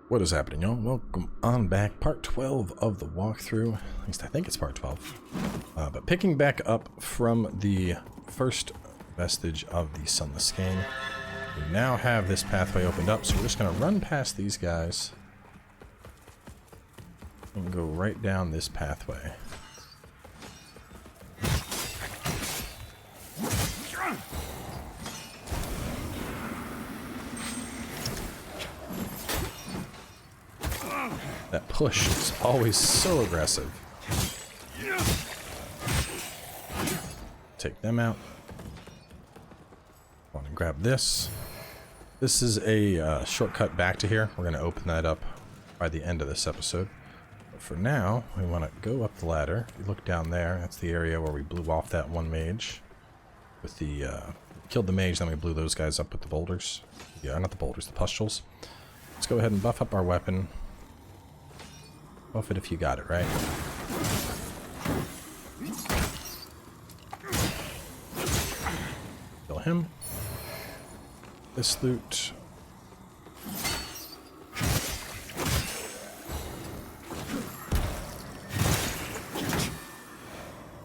What is happening, y'all? Welcome on back. Part 12 of the walkthrough. At least I think it's part 12. But picking back up from the first vestige of the Sunless Skein, we now have this pathway opened up, so we're just going to run past these guys and go right down this pathway. That push is always so aggressive. Take them out. Want to grab this. This is a shortcut back to here. We're going to open that up by the end of this episode. But for now, we want to go up the ladder. If you look down there, that's the area where we blew off that one mage. With the, killed the mage, then we blew those guys up with the boulders. Yeah, not the boulders, the pustules. Let's go ahead and buff up our weapon. Buff it if you got it, right? Kill him. This loot.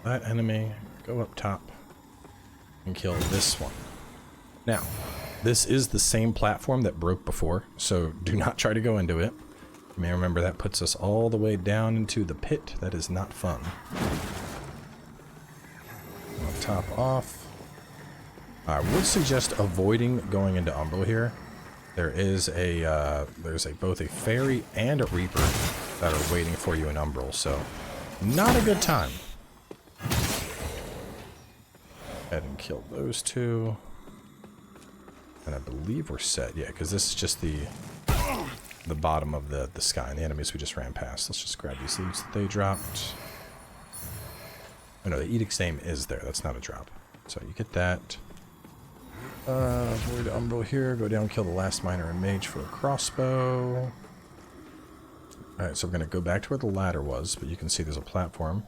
That enemy. Go up top and kill this one. Now, this is the same platform that broke before, so do not try to go into it. You may remember that puts us all the way down into the pit. That is not fun. I'll top off. I would suggest avoiding going into Umbral here. There is a both a fairy and a reaper that are waiting for you in Umbral, so not a good time. Go ahead and kill those two. And I believe we're set, yeah, because this is just the bottom of the sky and the enemies we just ran past. Let's just grab these loots that they dropped. Oh no, the Edict's name is there. That's not a drop. So you get that. Avoid Umbral here. Go down, kill the last miner and mage for a crossbow. Alright, so we're going to go back to where the ladder was, but you can see there's a platform.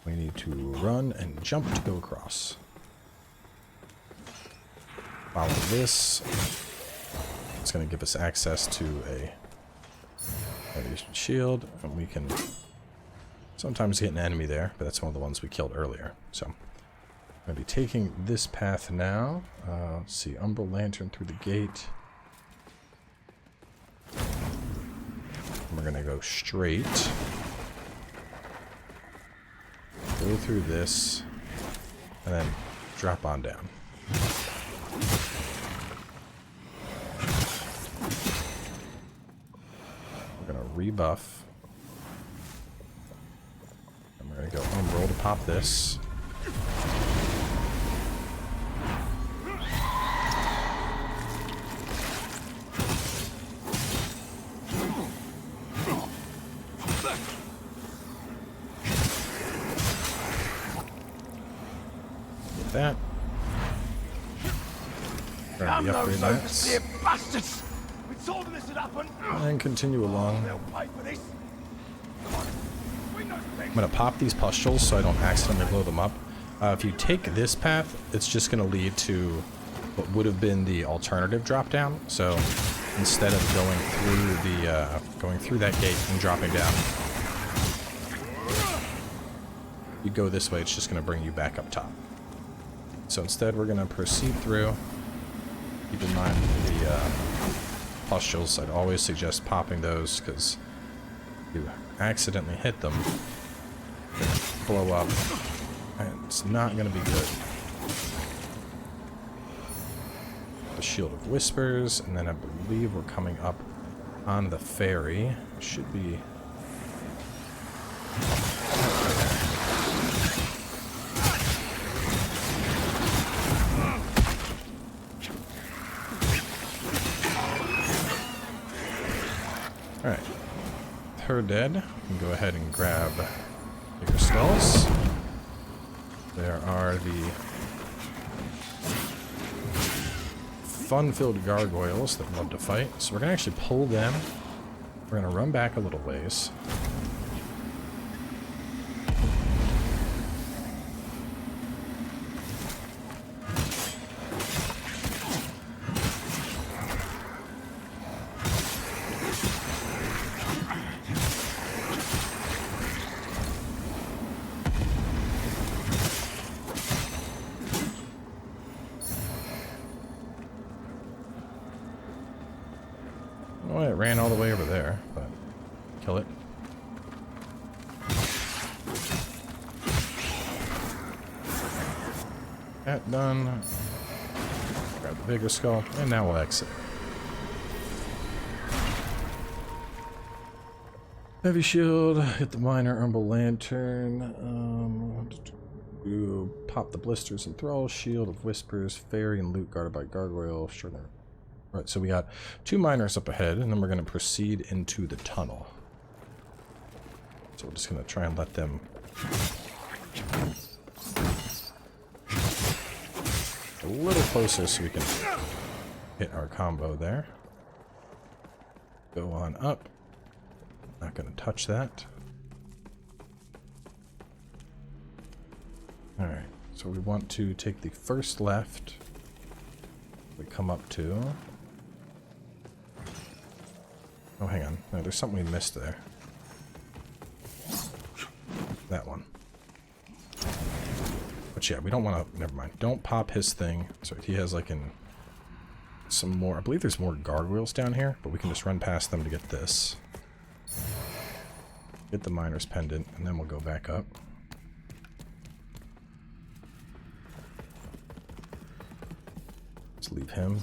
We need to run and jump to go across. Follow this. It's going to give us access to a shield, and we can sometimes get an enemy there, but that's one of the ones we killed earlier. So I'm going to be taking this path now. Let's see, Umbral Lantern through the gate. And we're going to go straight. Go through this, and then drop on down. We're going to rebuff. And we're going to go Umbral to pop this. Get that. Grab the upgrade mats. Bastards! We told them this would happen. And continue along. They'll pay for this. I'm going to pop these pustules so I don't accidentally blow them up. If you take this path, it's just going to lead to what would have been the alternative drop down. So instead of going through that gate and dropping down, you go this way, it's just going to bring you back up top. So instead we're going to proceed through. Keep in mind the pustules. I'd always suggest popping those because you accidentally hit them, they blow up, and it's not going to be good. The Shield of Whispers, and then I believe we're coming up on the ferry. Should be... Alright. Her dead. We can go ahead and grab bigger skulls. There are the fun-filled gargoyles that love to fight. So we're going to actually pull them. We're going to run back a little ways. Oh, it ran all the way over there, but kill it. That done. Grab the bigger skull, and now we'll exit. Heavy shield, hit the minor umbral lantern. Pop the blisters and thralls, shield of whispers, fairy and loot guarded by gargoyle. Sure. Right, so we got 2 miners up ahead, and then we're going to proceed into the tunnel. So we're just going to try and let them a little closer so we can hit our combo there. Go on up. Not going to touch that. Alright, so we want to take the first left. We come up to... Oh, hang on. No, there's something we missed there. That one. But yeah, we don't want to... Never mind. Don't pop his thing. So he has like some more... I believe there's more gargoyles down here, but we can just run past them to get this. Get the miner's pendant, and then we'll go back up. Let's leave him.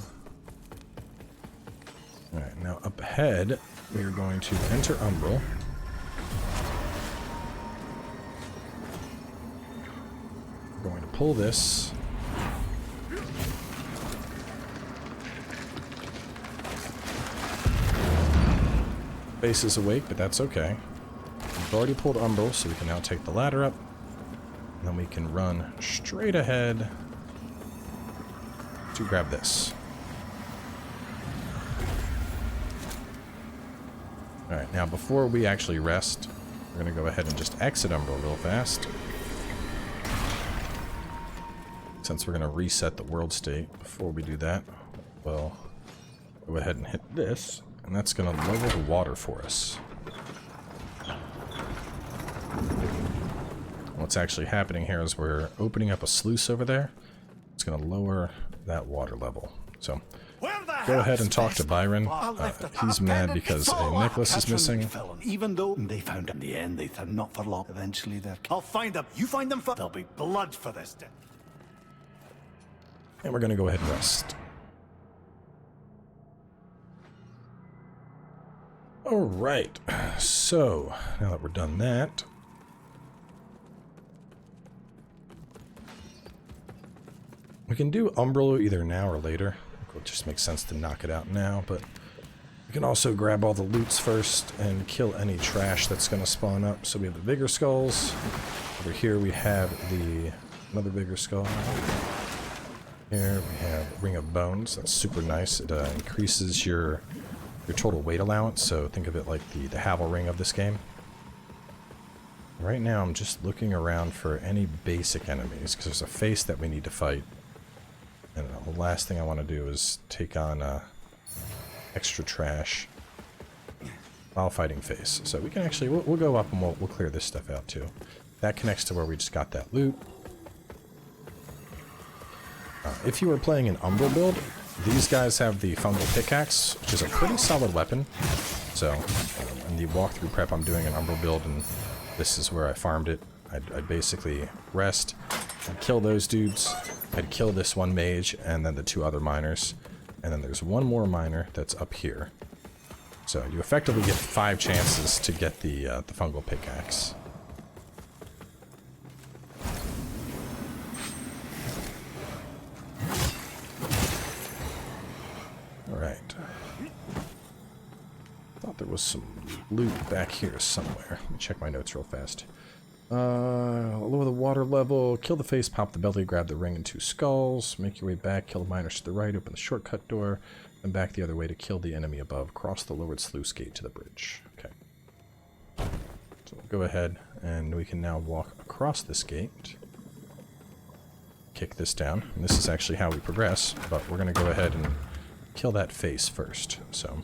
Alright, now up ahead, we are going to enter Umbral. We're going to pull this. Base is awake, but that's okay. We've already pulled Umbral, so we can now take the ladder up. And then we can run straight ahead to grab this. Alright, now before we actually rest, we're going to go ahead and just exit Umbral real fast. Since we're going to reset the world state before we do that, we'll go ahead and hit this, and that's going to lower the water for us. What's actually happening here is we're opening up a sluice over there. It's going to lower that water level. So go ahead and talk to Byron. He's mad because a necklace is missing. Even though they found him in the end, they found not for long. Eventually, I'll find them. You find them. There'll be blood for this. And we're going to go ahead and rest. Alright, so now that we're done that, we can do Umbral either now or later. It just makes sense to knock it out now, but we can also grab all the loots first and kill any trash that's going to spawn up. So we have the bigger skulls. Over here we have another bigger skull. Here we have Ring of Bones. That's super nice. It increases your total weight allowance, so think of it like the Havel Ring of this game. Right now I'm just looking around for any basic enemies, because there's a face that we need to fight. And the last thing I want to do is take on extra trash while fighting face. So we can actually, we'll go up and we'll clear this stuff out too. That connects to where we just got that loot. If you were playing an Umbral build, these guys have the fungal pickaxe, which is a pretty solid weapon. So in the walkthrough prep, I'm doing an Umbral build, and this is where I farmed it. I'd basically rest, I'd kill those dudes, I'd kill this one mage, and then the 2 other miners. And then there's one more miner that's up here. So you effectively get 5 chances to get the fungal pickaxe. Alright. Thought there was some loot back here somewhere. Let me check my notes real fast. Lower the water level, kill the face, pop the belly, grab the ring and 2 skulls, make your way back, kill the miners to the right, open the shortcut door, and back the other way to kill the enemy above, cross the lowered sluice gate to the bridge. Okay. So we'll go ahead and we can now walk across this gate. Kick this down, and this is actually how we progress, but we're going to go ahead and kill that face first, so...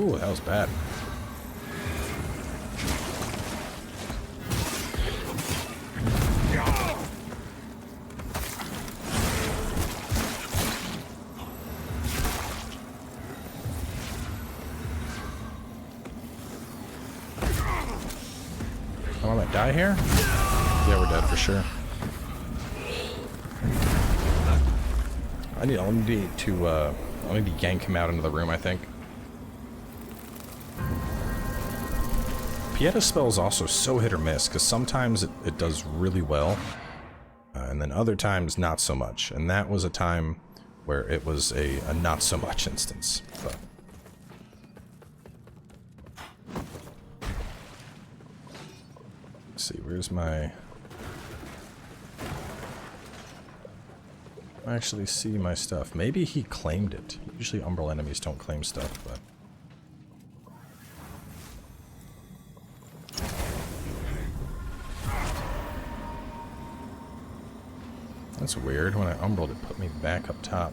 Ooh, that was bad. Oh, I'm gonna die here? Yeah, we're dead for sure. I need to yank him out into the room, I think. Pieta's spell is also so hit or miss, because sometimes it does really well, and then other times not so much. And that was a time where it was a not so much instance. But let's see, where's my... I actually see my stuff. Maybe he claimed it. Usually Umbral enemies don't claim stuff, but... That's weird. When I Umbraled, it put me back up top.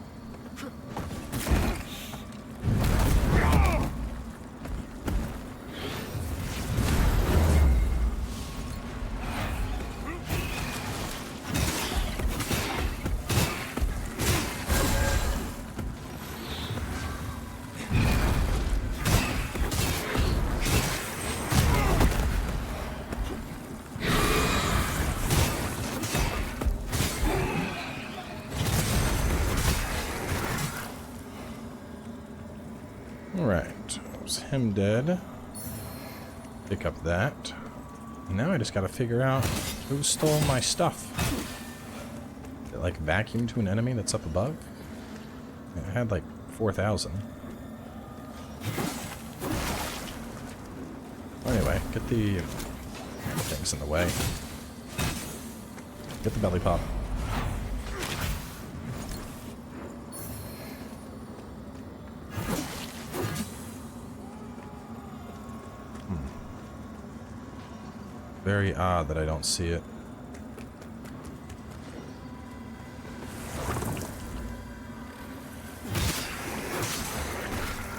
Alright, was him dead. Pick up that. Now I just gotta figure out who stole my stuff. Did it like vacuum to an enemy that's up above? I had like 4,000. Anyway, get the things in the way. Get the belly pop. Very odd that I don't see it.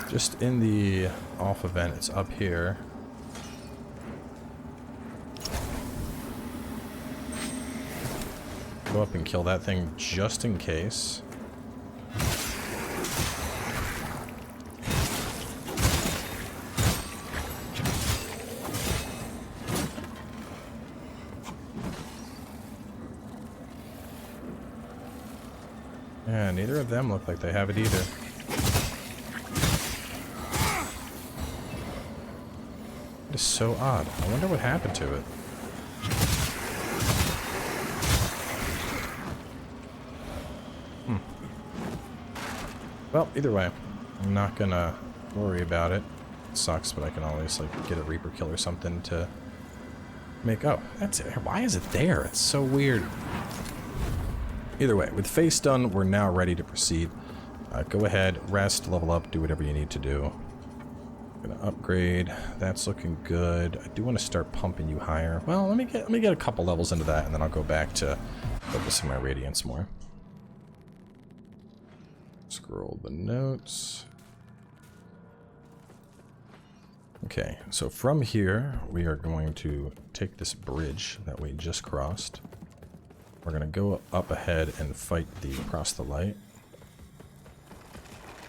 Just in the off event, it's up here. Go up and kill that thing just in case. Yeah, neither of them look like they have it either. It is so odd. I wonder what happened to it. Well, either way, I'm not gonna worry about it. It sucks, but I can always like get a Reaper kill or something to make... Oh, that's it. Why is it there? It's so weird. Either way, with face done, we're now ready to proceed. Go ahead, rest, level up, do whatever you need to do. I'm gonna upgrade. That's looking good. I do want to start pumping you higher. Well, let me get a couple levels into that, and then I'll go back to focusing my radiance more. Scroll the notes. Okay, so from here, we are going to take this bridge that we just crossed. We're gonna go up ahead and fight the proselyte.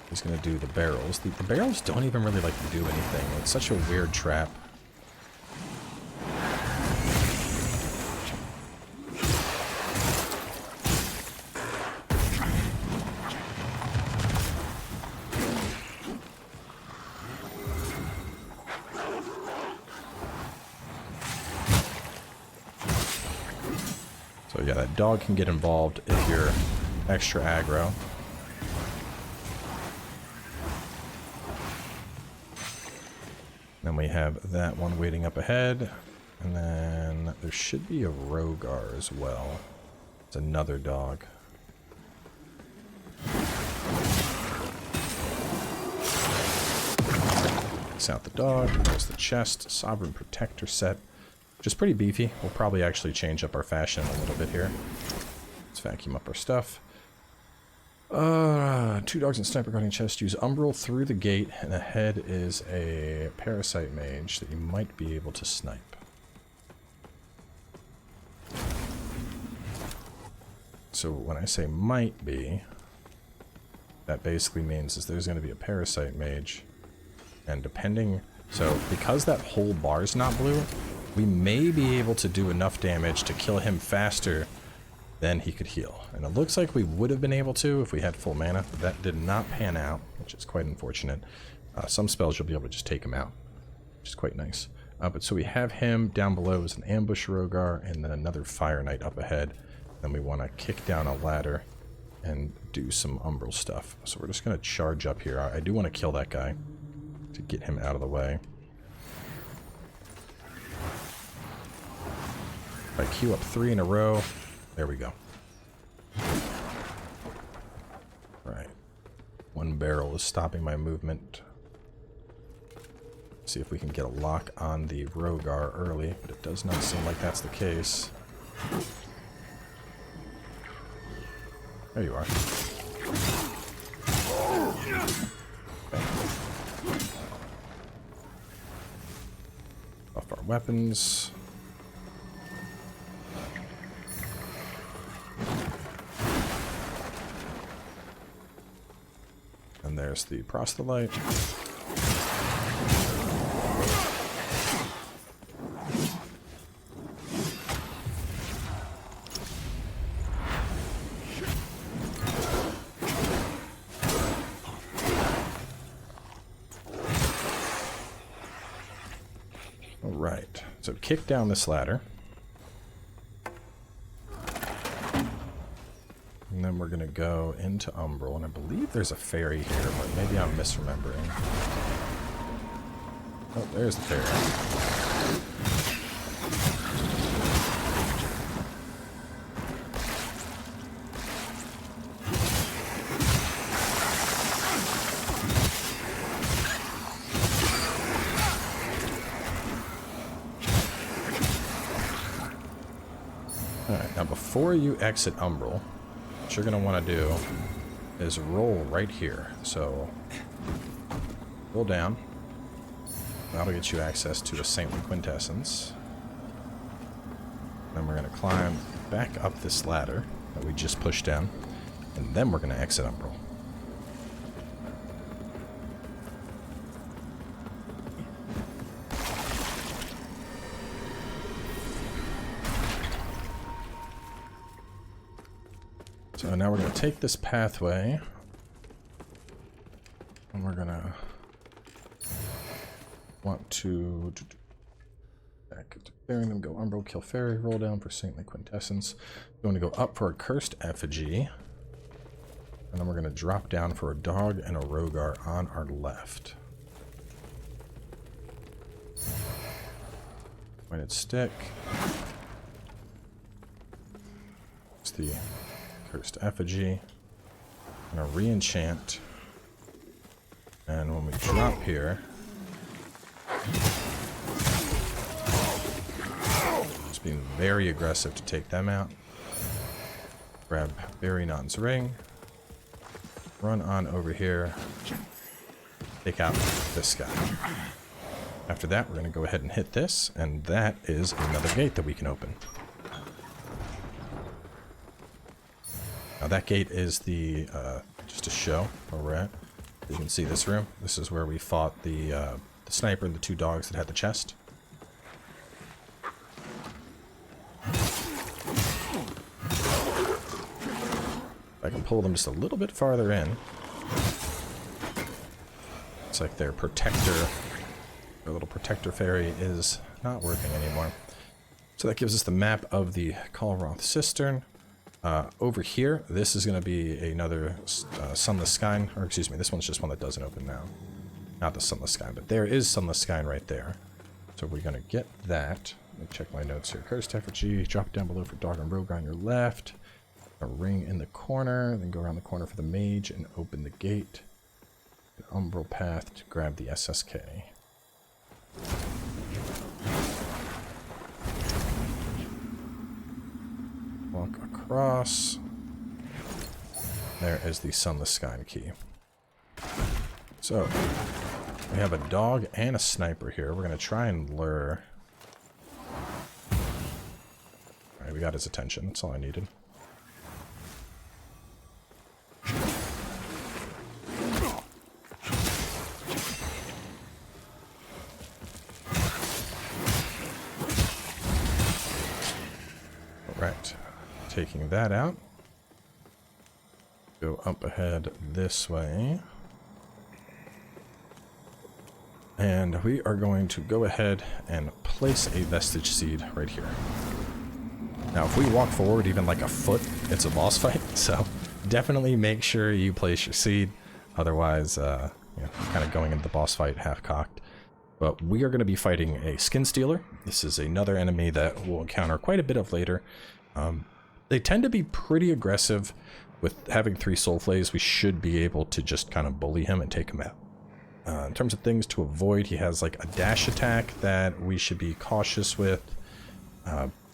He's gonna do the barrels. The barrels don't even really like do anything. It's such a weird trap. So yeah, that dog can get involved if you're extra aggro. Then we have that one waiting up ahead. And then there should be a Rogar as well. It's another dog. Takes out the dog. There's the chest. Sovereign Protector set. Which is pretty beefy. We'll probably actually change up our fashion a little bit here. Let's vacuum up our stuff. Two dogs and sniper guarding chest. Use umbral through the gate, and ahead is a parasite mage that you might be able to snipe. So when I say might be, that basically means is there's going to be a parasite mage, and depending, so because that whole bar is not blue, we may be able to do enough damage to kill him faster than he could heal. And it looks like we would have been able to if we had full mana, but that did not pan out, which is quite unfortunate. Some spells you'll be able to just take him out, which is quite nice. But so we have him down below as an ambush Rogar, and then another Fire Knight up ahead. Then we want to kick down a ladder and do some umbral stuff. So we're just going to charge up here. I do want to kill that guy to get him out of the way. If I queue up 3 in a row, there we go. Right. One barrel is stopping my movement. See if we can get a lock on the Rogar early, but it does not seem like that's the case. There you are. Buff our weapons. And there's the proselyte. Alright, so kick down this ladder. And then we're going to go into Umbral, and I believe there's a fairy here, but maybe I'm misremembering. Oh, there's the fairy. Alright, now before you exit Umbral, what you're going to want to do is roll right here. So, roll down. That'll get you access to a saintly quintessence. Then we're going to climb back up this ladder that we just pushed down. And then we're going to exit Umbral. So now we're going to take this pathway, and we're going to want to back to bearing them, go Umbral, kill fairy, roll down for saintly quintessence. We want to go up for a cursed effigy, and then we're going to drop down for a dog and a Rogar on our left. Pointed stick. It's the cursed effigy. I'm gonna re-enchant, and when we drop here, just being very aggressive to take them out. Grab Barrynon's ring, run on over here, take out this guy. After that, we're gonna go ahead and hit this, and that is another gate that we can open. Now that gate is the, just a show where we're at. You can see this room. This is where we fought the sniper and the 2 dogs that had the chest. I can pull them just a little bit farther in. It's like their protector, their little protector fairy is not working anymore. So that gives us the map of the Calrath Cistern. Over here, this is going to be another Sunless Sky, or excuse me, this one's just one that doesn't open now. Not the Sunless Sky, but there is Sunless Sky right there. So we're going to get that. Let me check my notes here. Cursed effigy, drop down below for dog and rogue on your left. A ring in the corner, then go around the corner for the mage and open the gate. An umbral path to grab the SSK. Walk across. there is the Sunless Sky key. So, we have a dog and a sniper here. We're going to try and lure. Alright, we got his attention. That's all I needed. Alright, taking that out. Go up ahead this way. And we are going to go ahead and place a vestige seed right here. Now, if we walk forward even like a foot, it's a boss fight. So definitely make sure you place your seed. Otherwise, kind of going into the boss fight half-cocked. But we are going to be fighting a skin stealer. This is another enemy that we'll encounter quite a bit of later. They tend to be pretty aggressive. With having 3 soul flays, we should be able to just kind of bully him and take him out. In terms of things to avoid, he has like a dash attack that we should be cautious with.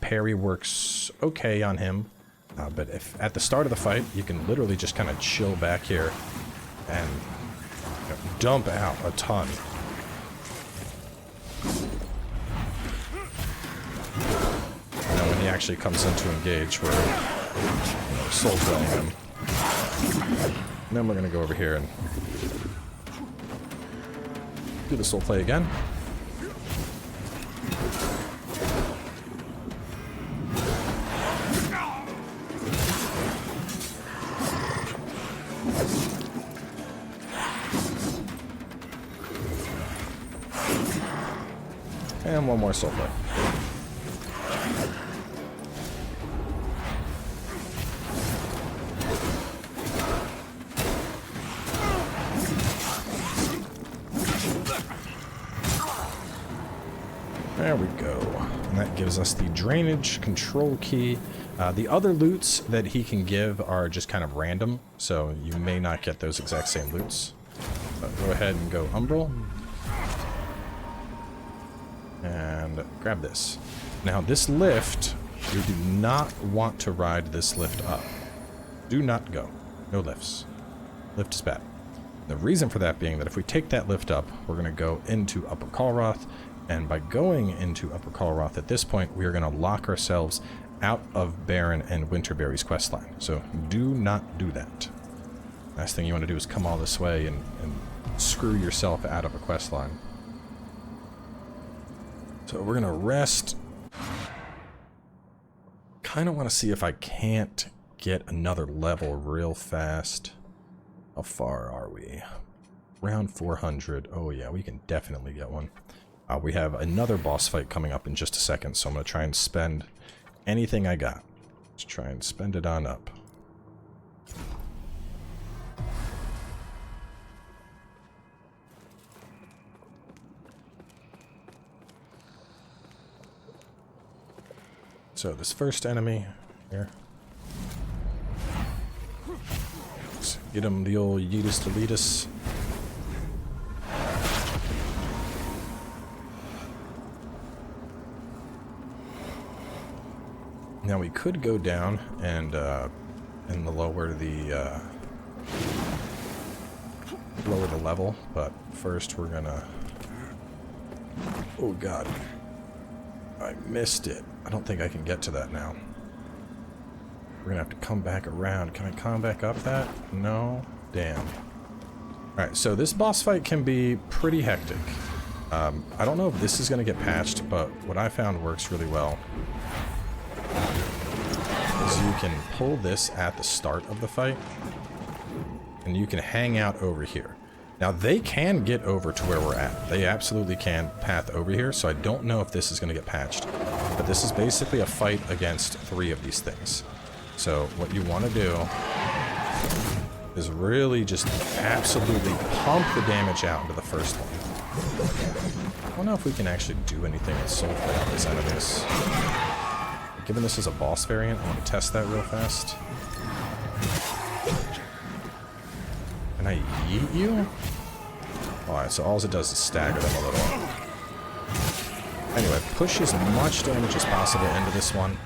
Parry works okay on him, but if at the start of the fight, you can literally just kind of chill back here and dump out a ton. And then when he actually comes in to engage, we're soul flaying him. And then we're going to go over here and do the soul play again. And one more soul play. There we go. And that gives us the drainage control key. The other loots that he can give are just kind of random, so you may not get those exact same loots. But go ahead and go Umbral. And grab this. Now this lift, we do not want to ride this lift up. Do not go. No lifts. Lift is bad. The reason for that being that if we take that lift up, we're going to go into Upper Calrath. And by going into Upper Calrath at this point, we are going to lock ourselves out of Baron and Winterberry's questline. So do not do that. Last thing you want to do is come all this way and screw yourself out of a questline. So we're going to rest. Kind of want to see if I can't get another level real fast. How far are we? Around 400. Oh yeah, we can definitely get one. We have another boss fight coming up in just a second, so I'm going to try and spend anything I got. Let's try and spend it on up. So this first enemy here. Let's get him the old Yeetus Deletus. Now we could go down and lower the level, but first we're gonna. Oh God, I missed it. I don't think I can get to that now. We're gonna have to come back around. Can I come back up that? No. Damn. All right, so this boss fight can be pretty hectic. I don't know if this is gonna get patched, but what I found works really well. You can pull this at the start of the fight, and you can hang out over here. Now, they can get over to where we're at. They absolutely can path over here, so I don't know if this is going to get patched. But this is basically a fight against 3 of these things. So what you want to do is really just absolutely pump the damage out into the first one. I don't know if we can actually do anything with soul play on these enemies. Given this is a boss variant, I want to test that real fast. Can I yeet you? Alright, so all it does is stagger them a little. Anyway, push as much damage as possible into this one.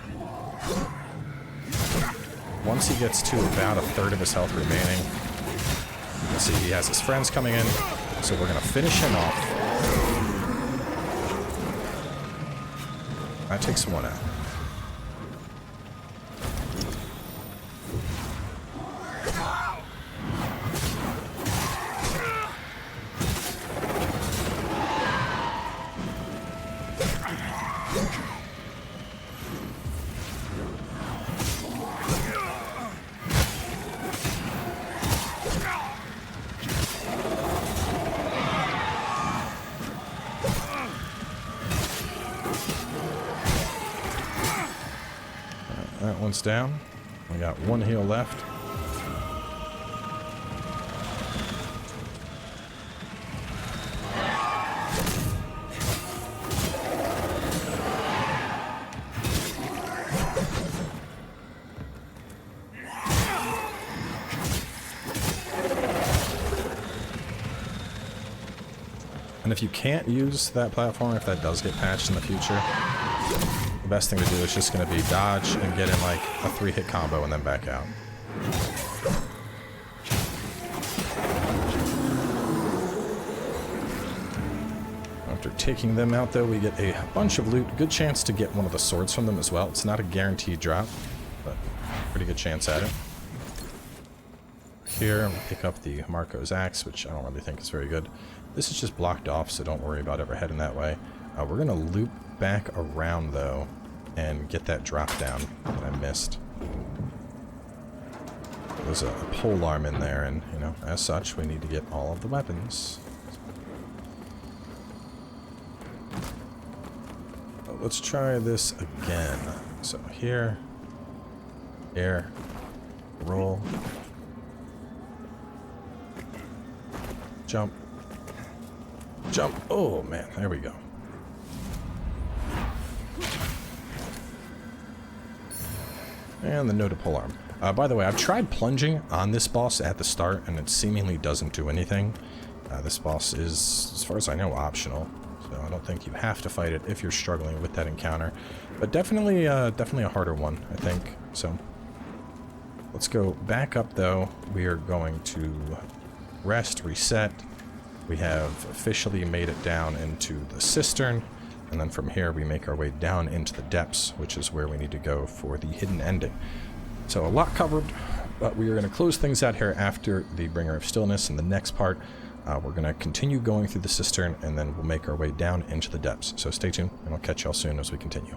once he gets to about a third of his health remaining, let's see, he has his friends coming in, so we're going to finish him off. That takes one out. That one's down. We got one heal left. And if you can't use that platform, if that does get patched in the future, the best thing to do is just going to be dodge and get in like a 3-hit combo and then back out. After taking them out though, we get a bunch of loot. Good chance to get one of the swords from them as well. It's not a guaranteed drop, but pretty good chance at it. Here, we pick up the Marco's axe, which I don't really think is very good. This is just blocked off, so don't worry about ever heading that way. We're going to loop back around, though, and get that drop down that I missed. There's a pole arm in there, and, you know, as such, we need to get all of the weapons. Let's try this again. So here, air, roll, jump, jump. Oh man, there we go. And the no to pole arm. By the way, I've tried plunging on this boss at the start, and it seemingly doesn't do anything. This boss is, as far as I know, optional. So I don't think you have to fight it if you're struggling with that encounter. But definitely, definitely a harder one, I think. So let's go back up, though. We are going to rest, reset. We have officially made it down into the cistern. And then from here, we make our way down into the depths, which is where we need to go for the hidden ending. So a lot covered, but we are going to close things out here after the Bringer of Stillness. In the next part, we're going to continue going through the cistern, and then we'll make our way down into the depths. So stay tuned, and I'll catch y'all soon as we continue.